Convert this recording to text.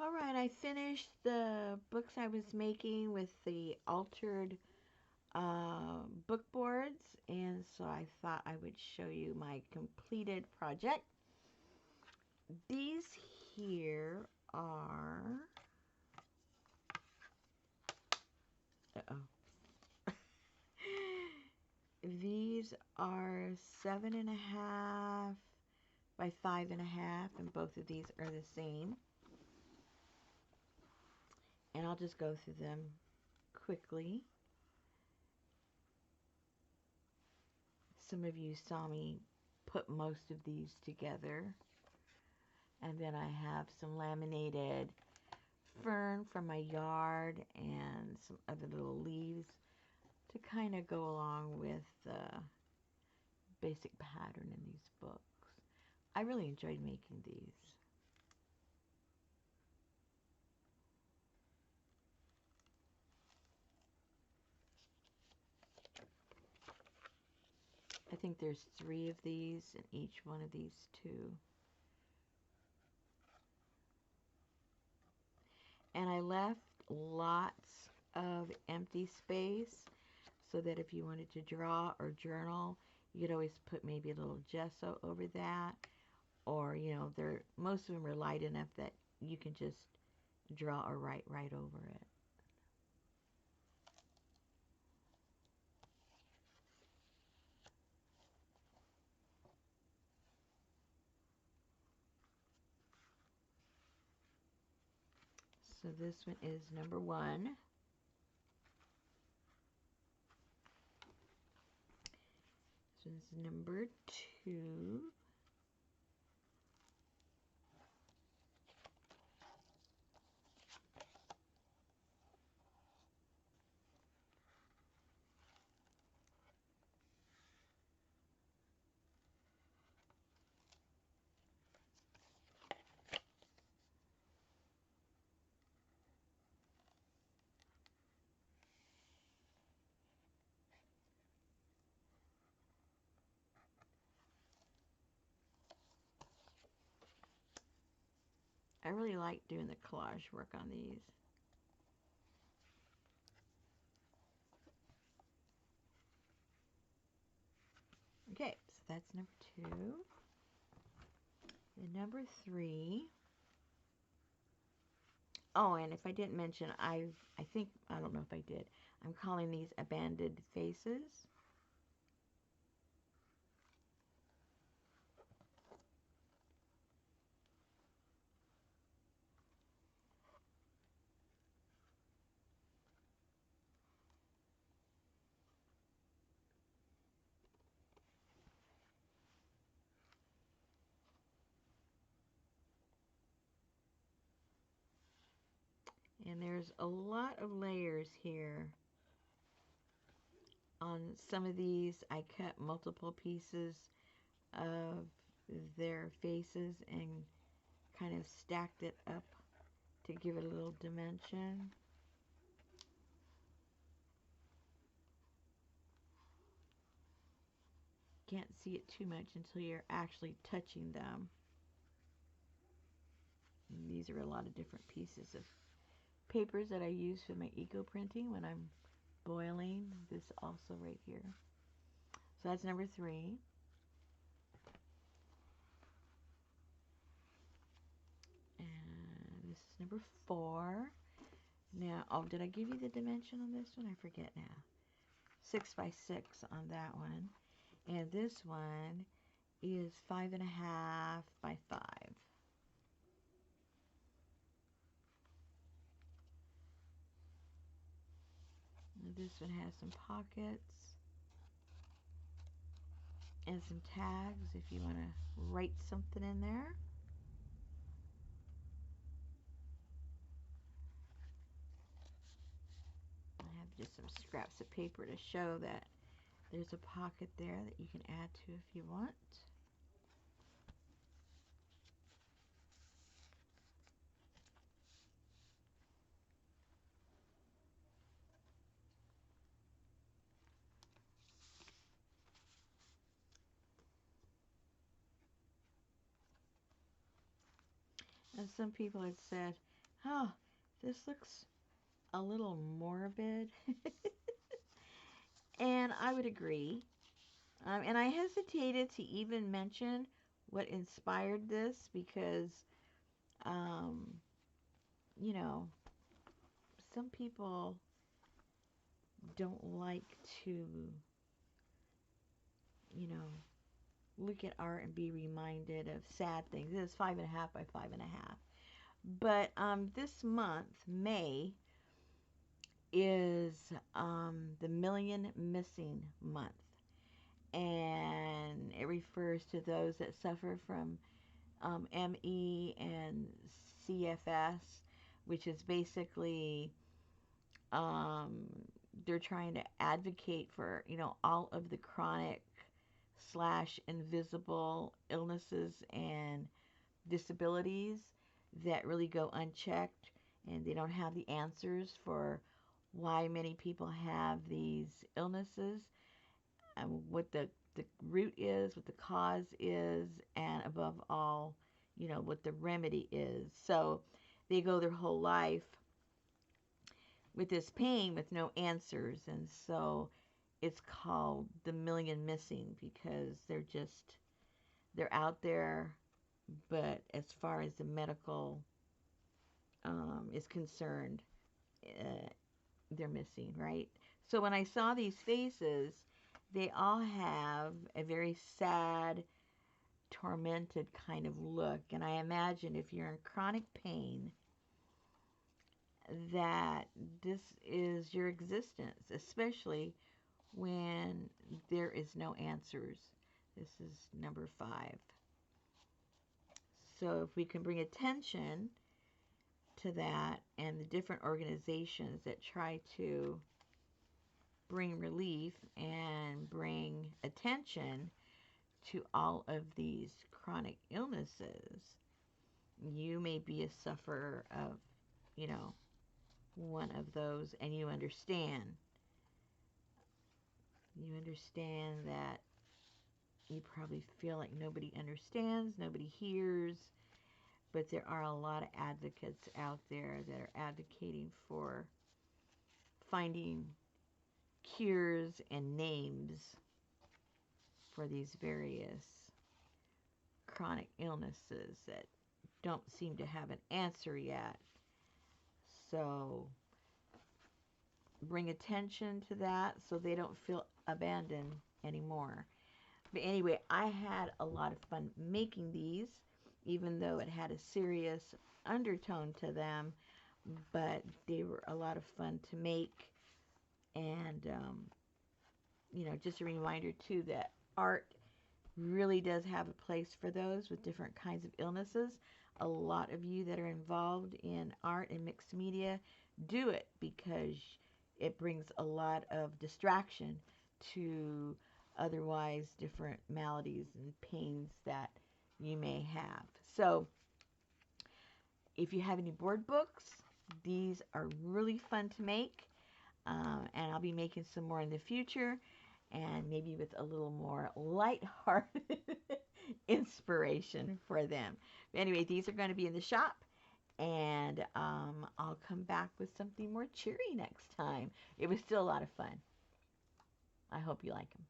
All right, I finished the books I was making with the altered book boards, and so I thought I would show you my completed project. These here are, uh-oh, these are 7.5 by 5.5, and both of these are the same. And I'll just go through them quickly. Some of you saw me put most of these together. And then I have some laminated fern from my yard and some other little leaves to kind of go along with the basic pattern in these books. I really enjoyed making these. I think there's 3 of these in each one of these two. And I left lots of empty space so that if you wanted to draw or journal, you could always put maybe a little gesso over that, or they're most of them are light enough that you can just draw or write right over it. So this one is number 1. This one's number 2. I really like doing the collage work on these. Okay, so that's number 2. The number 3. Oh, and if I didn't mention, I think, I don't know if I did, I'm calling these abandoned faces. And there's a lot of layers here. On some of these, I cut multiple pieces of their faces and kind of stacked it up to give it a little dimension. Can't see it too much until you're actually touching them. And these are a lot of different pieces of papers that I use for my eco printing when I'm boiling. This also right here. So that's number 3. And this is number 4. Now, oh, did I give you the dimension on this one? I forget now. 6 by 6 on that one. And this one is 5.5 by 5. And this one has some pockets and some tags if you want to write something in there. I have just some scraps of paper to show that there's a pocket there that you can add to if you want. And some people had said, Oh, this looks a little morbid. And I would agree. And I hesitated to even mention what inspired this because, um, you know, some people don't like to, you know, look at art and be reminded of sad things. It is 5.5 by 5.5. But this month, May, is the Million Missing Month. And it refers to those that suffer from ME and CFS, which is basically um, they're trying to advocate for, all of the chronic slash invisible illnesses and disabilities that really go unchecked, and they don't have the answers for why many people have these illnesses, and what the root is, what the cause is, and above all, what the remedy is. So they go their whole life with this pain with no answers, and so it's called the Million Missing because they're out there, but as far as the medical is concerned, uh, they're missing, right? So when I saw these faces, they all have a very sad, tormented kind of look. And I imagine if you're in chronic pain, that this is your existence, especially when there is no answers. This is number 5. So if we can bring attention to that and the different organizations that try to bring relief and bring attention to all of these chronic illnesses, you may be a sufferer of, you know, one of those, and you understand. You understand that you probably feel like nobody understands, nobody hears, but there are a lot of advocates out there that are advocating for finding cures and names for these various chronic illnesses that don't seem to have an answer yet. So bring attention to that so they don't feel abandoned anymore. But anyway, I had a lot of fun making these, even though it had a serious undertone to them, but they were a lot of fun to make. And, just a reminder too that art really does have a place for those with different kinds of illnesses. A lot of you that are involved in art and mixed media do it because it brings a lot of distraction to otherwise different maladies and pains that you may have. So if you have any board books, these are really fun to make. And I'll be making some more in the future, and maybe with a little more light-hearted inspiration for them. But anyway, these are going to be in the shop, and I'll come back with something more cheery next time. It was still a lot of fun. I hope you like them.